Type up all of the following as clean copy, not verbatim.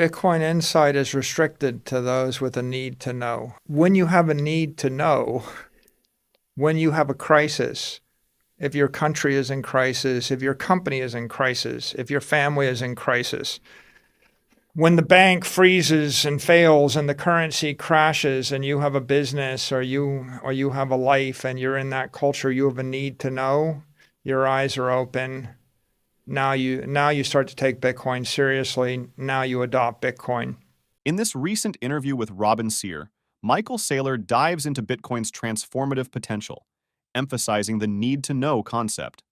Bitcoin insight is restricted to those with a need to know. When you have a need to know, when you have a crisis, if your country is in crisis, if your company is in crisis, if your family is in crisis, when the bank freezes and fails and the currency crashes and you have a business or you have a life and you're in that culture, you have a need to know, your eyes are open. Now you start to take Bitcoin seriously. Now you adopt Bitcoin. In this recent interview with Robin Seyr, Michael Saylor dives into Bitcoin's transformative potential, emphasizing the need-to-know concept.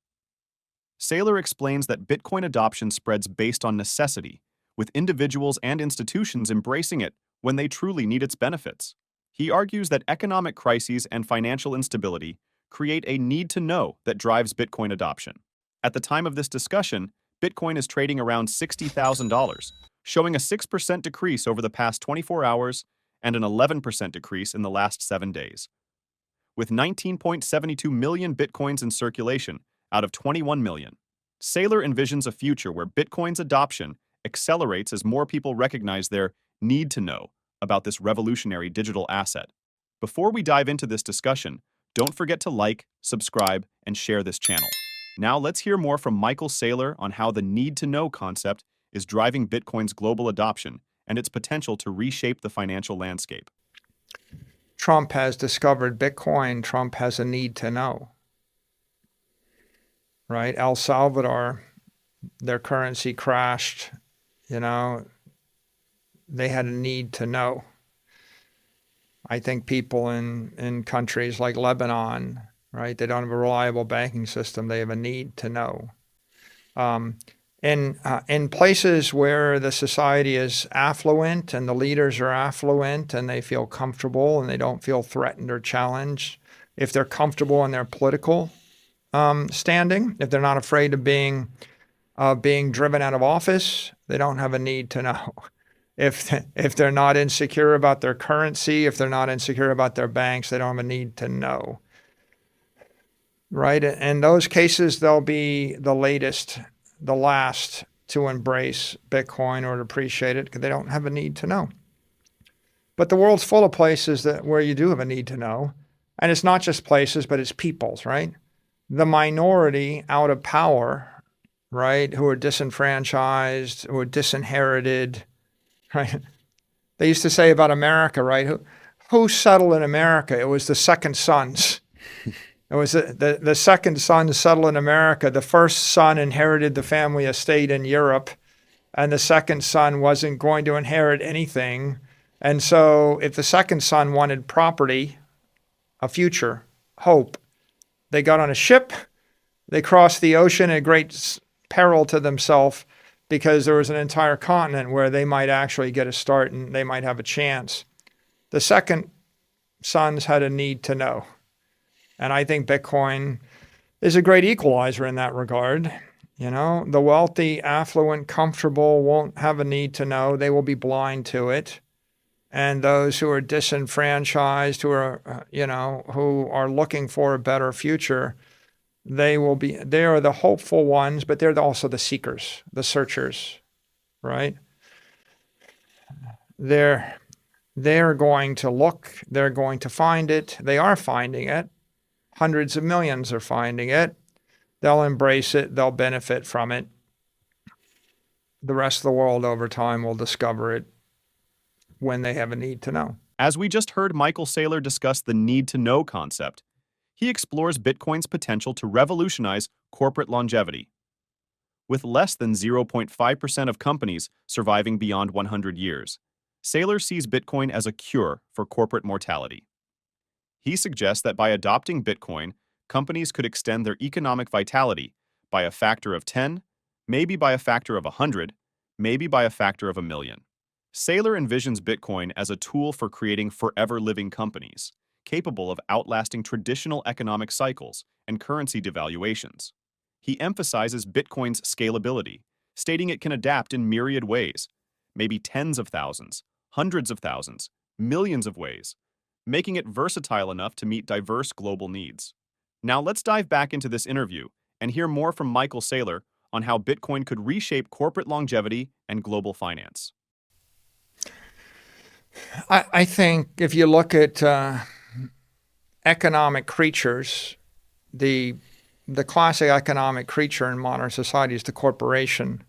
Saylor explains that Bitcoin adoption spreads based on necessity, with individuals and institutions embracing it when they truly need its benefits. He argues that economic crises and financial instability create a need-to-know that drives Bitcoin adoption. At the time of this discussion, Bitcoin is trading around $60,000, showing a 6% decrease over the past 24 hours and an 11% decrease in the last 7 days. With 19.72 million Bitcoins in circulation out of 21 million, Saylor envisions a future where Bitcoin's adoption accelerates as more people recognize their need to know about this revolutionary digital asset. Before we dive into this discussion, don't forget to like, subscribe, and share this channel. Now let's hear more from Michael Saylor on how the need-to-know concept is driving Bitcoin's global adoption and its potential to reshape the financial landscape. Trump has discovered Bitcoin. Trump has a need to know, right? El Salvador, their currency crashed. They had a need to know. I think people in countries like Lebanon, right? They don't have a reliable banking system. They have a need to know. In places where the society is affluent and the leaders are affluent and they feel comfortable and they don't feel threatened or challenged, if they're comfortable in their political standing, if they're not afraid of being driven out of office, they don't have a need to know. If they're not insecure about their currency, if they're not insecure about their banks, they don't have a need to know. Right? In those cases, they'll be the last to embrace Bitcoin or to appreciate it because they don't have a need to know. But the world's full of places where you do have a need to know. And it's not just places, but it's peoples, right? The minority out of power, right, who are disenfranchised, who are disinherited, right? They used to say about America, right? Who settled in America? It was the second sons. It was the second son settled in America. The first son inherited the family estate in Europe, and the second son wasn't going to inherit anything. And so if the second son wanted property, a future, hope, they got on a ship, they crossed the ocean at great peril to themselves because there was an entire continent where they might actually get a start and they might have a chance. The second sons had a need to know. And I think Bitcoin is a great equalizer in that regard. The wealthy, affluent, comfortable won't have a need to know. They will be blind to it. And those who are disenfranchised, who are looking for a better future, they are the hopeful ones, but they're also the seekers, the searchers, right? They're going to look, they're going to find it. They are finding it. Hundreds of millions are finding it. They'll embrace it. They'll benefit from it. The rest of the world over time will discover it when they have a need to know. As we just heard Michael Saylor discuss the need-to-know concept, he explores Bitcoin's potential to revolutionize corporate longevity. With less than 0.5% of companies surviving beyond 100 years, Saylor sees Bitcoin as a cure for corporate mortality. He suggests that by adopting Bitcoin, companies could extend their economic vitality by a factor of 10, maybe by a factor of 100, maybe by a factor of 1,000,000. Saylor envisions Bitcoin as a tool for creating forever living companies, capable of outlasting traditional economic cycles and currency devaluations. He emphasizes Bitcoin's scalability, stating it can adapt in myriad ways, maybe tens of thousands, hundreds of thousands, millions of ways, making it versatile enough to meet diverse global needs. Now let's dive back into this interview and hear more from Michael Saylor on how Bitcoin could reshape corporate longevity and global finance. I think if you look at economic creatures, the classic economic creature in modern society is the corporation.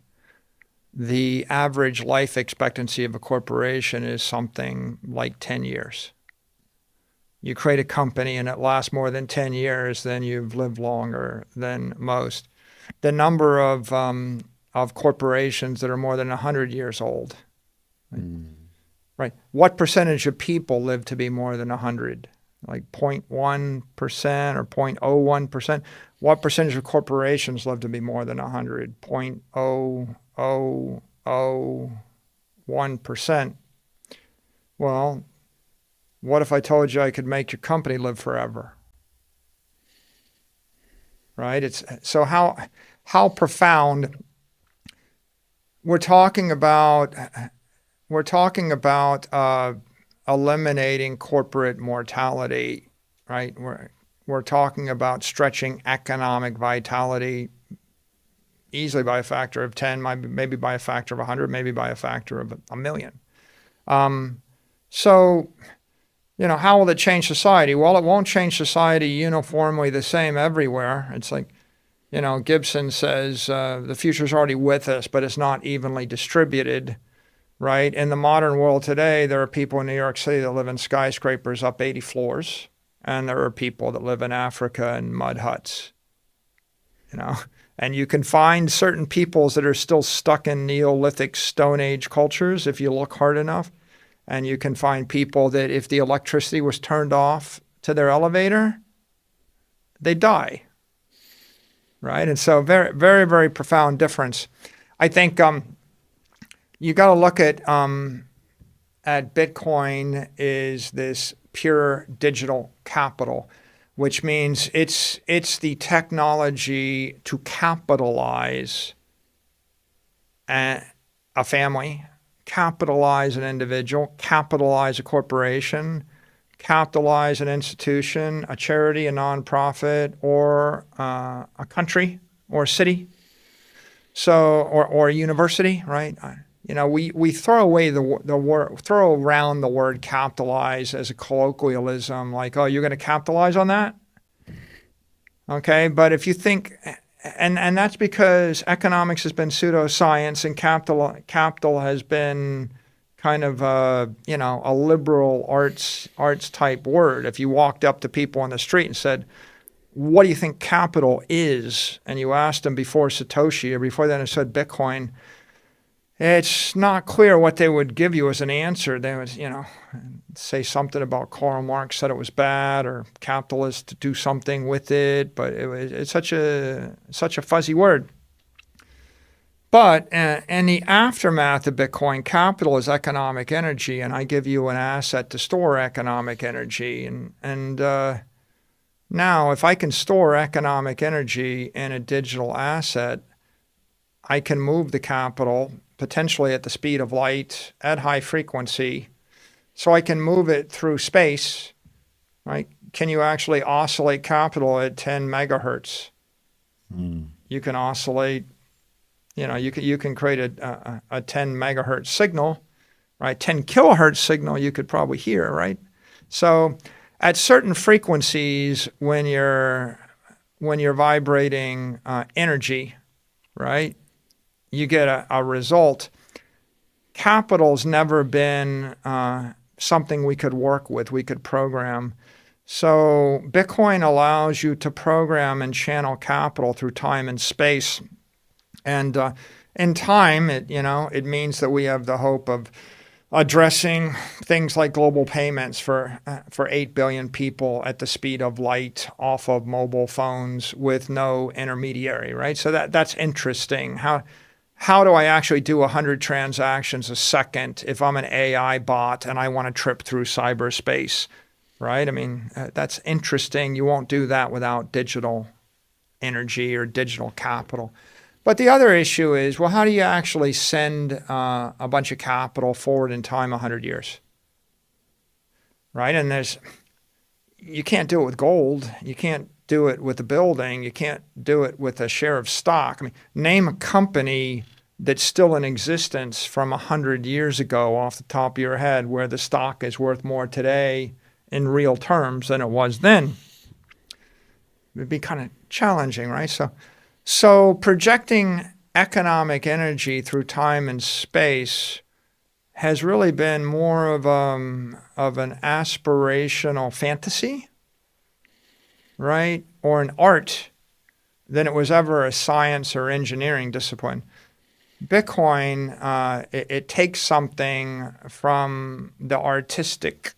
The average life expectancy of a corporation is something like 10 years. You create a company and it lasts more than 10 years, then you've lived longer than most. The number of corporations that are more than 100 years old, right? What percentage of people live to be more than 100? Like 0.1% or 0.01%? What percentage of corporations live to be more than 100? 0.0001%. Well, what if I told you I could make your company live forever? Right? It's so how profound. We're talking about eliminating corporate mortality, right? We're talking about stretching economic vitality easily by a factor of 10, maybe by a factor of 100, maybe by a factor of a million. So, how will it change society? Well, it won't change society uniformly the same everywhere. It's like, Gibson says the future's already with us, but it's not evenly distributed, right? In the modern world today, there are people in New York City that live in skyscrapers up 80 floors, and there are people that live in Africa in mud huts, And you can find certain peoples that are still stuck in Neolithic Stone Age cultures if you look hard enough. And you can find people that if the electricity was turned off to their elevator, they die, right? And so very, very, very profound difference. I think you got to look at Bitcoin is this pure digital capital, which means it's the technology to capitalize a family, capitalize an individual, capitalize a corporation, capitalize an institution, a charity, a nonprofit, or a country or a city, or a university, right? We throw away throw around the word capitalize as a colloquialism, like, oh, you're going to capitalize on that? Okay, but if you think, and that's because economics has been pseudoscience and capital has been kind of a liberal arts type word. If you walked up to people on the street and said, what do you think capital is? And you asked them before Satoshi or before then it said Bitcoin, it's not clear what they would give you as an answer. They would, say something about Karl Marx said it was bad or capitalists to do something with it, but it's such a fuzzy word. But in the aftermath of Bitcoin, capital is economic energy, and I give you an asset to store economic energy. And now, if I can store economic energy in a digital asset, I can move the capital potentially at the speed of light at high frequency. So I can move it through space, right? Can you actually oscillate capital at 10 megahertz? You can oscillate, you can create a 10 megahertz signal, right? 10 kilohertz signal you could probably hear, right? So at certain frequencies, when you're vibrating energy, right, you get a result. Capital's never been something we could work with, we could program. So Bitcoin allows you to program and channel capital through time and space. And in time, it means that we have the hope of addressing things like global payments for 8 billion people at the speed of light off of mobile phones with no intermediary, right? So that's interesting. How do I actually do 100 transactions a second if I'm an AI bot and I want to trip through cyberspace, right? I mean, that's interesting. You won't do that without digital energy or digital capital. But the other issue is, well, how do you actually send a bunch of capital forward in time 100 years, right? And you can't do it with gold. You can't do it with a building. You can't do it with a share of stock. I mean, name a company that's still in existence from 100 years ago off the top of your head, where the stock is worth more today in real terms than it was then. It'd be kind of challenging, right? So projecting economic energy through time and space has really been more of an aspirational fantasy, right? Or an art than it was ever a science or engineering discipline. Bitcoin, it takes something from the artistic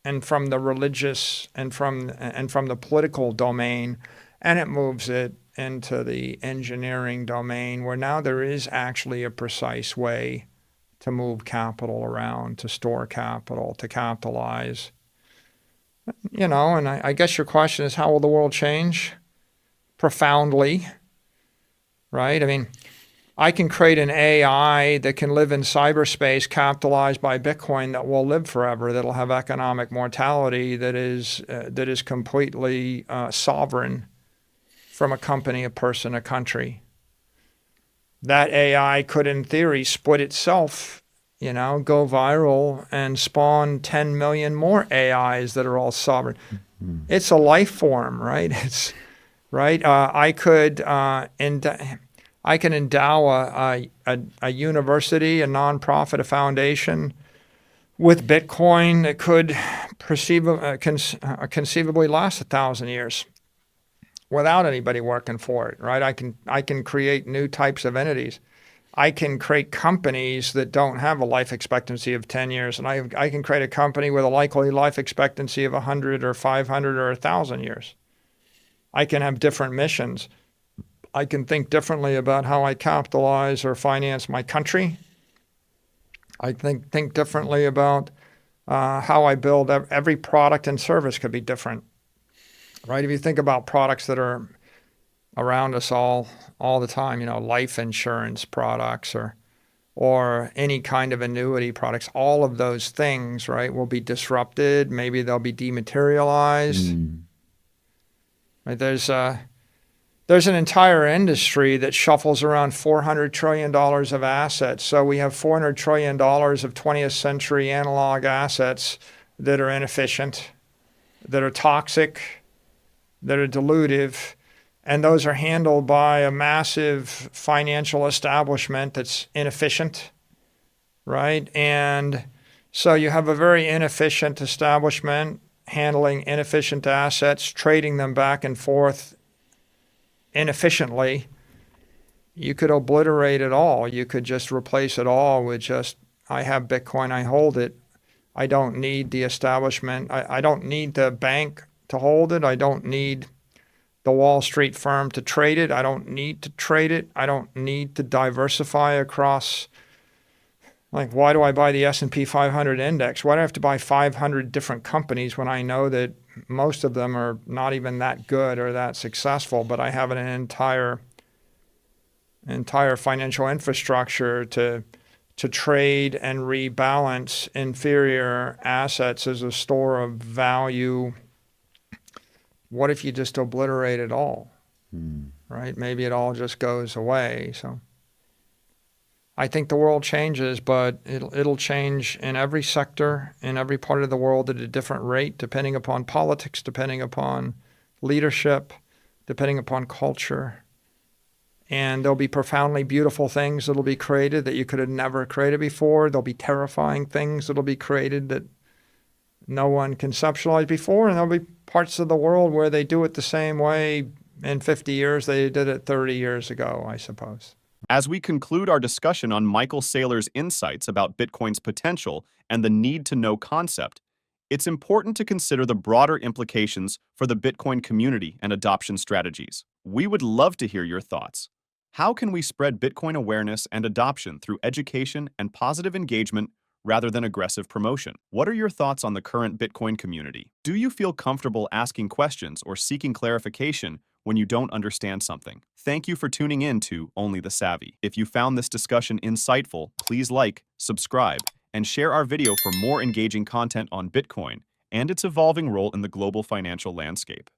and from the religious and from the political domain, and it moves it into the engineering domain, where now there is actually a precise way to move capital around, to store capital, to capitalize. And I guess your question is, how will the world change? Profoundly, right? I mean, I can create an AI that can live in cyberspace capitalized by Bitcoin that will live forever, that'll have economic mortality, that is completely sovereign from a company, a person, a country. That AI could, in theory, split itself, go viral and spawn 10 million more AIs that are all sovereign. Mm-hmm. It's a life form, right? It's right. I can endow a university, a nonprofit, a foundation with Bitcoin that could conceivably last 1,000 years without anybody working for it, right? I can create new types of entities. I can create companies that don't have a life expectancy of 10 years, and I can create a company with a likely life expectancy of 100 or 500 or 1,000 years. I can have different missions. I can think differently about how I capitalize or finance my country. I think differently about how I build. Every product and service could be different, right? If you think about products that are around us all the time, life insurance products or any kind of annuity products, all of those things, right, will be disrupted. Maybe they'll be dematerialized. Right? There's an entire industry that shuffles around $400 trillion of assets. So we have $400 trillion of 20th century analog assets that are inefficient, that are toxic, that are dilutive, and those are handled by a massive financial establishment that's inefficient, right? And so you have a very inefficient establishment handling inefficient assets, trading them back and forth inefficiently. You could obliterate it all. You could just replace it all with just, I have Bitcoin, I hold it. I don't need the establishment. I don't need the bank to hold it. I don't need the Wall Street firm to trade it. I don't need to trade it. I don't need to diversify across. Like, why do I buy the S&P 500 index? Why do I have to buy 500 different companies when I know that most of them are not even that good or that successful, but I have an entire financial infrastructure to trade and rebalance inferior assets as a store of value? What if you just obliterate it all, right? Maybe it all just goes away. So I think the world changes, but it'll change in every sector, in every part of the world at a different rate, depending upon politics, depending upon leadership, depending upon culture. And there'll be profoundly beautiful things that'll be created that you could have never created before. There'll be terrifying things that'll be created that no one conceptualized before. And there'll be parts of the world where they do it the same way in 50 years they did it 30 years ago, I suppose. As we conclude our discussion on Michael Saylor's insights about Bitcoin's potential and the need-to-know concept, it's important to consider the broader implications for the Bitcoin community and adoption strategies. We would love to hear your thoughts. How can we spread Bitcoin awareness and adoption through education and positive engagement rather than aggressive promotion? What are your thoughts on the current Bitcoin community? Do you feel comfortable asking questions or seeking clarification when you don't understand something? Thank you for tuning in to Only the Savvy. If you found this discussion insightful, please like, subscribe, and share our video for more engaging content on Bitcoin and its evolving role in the global financial landscape.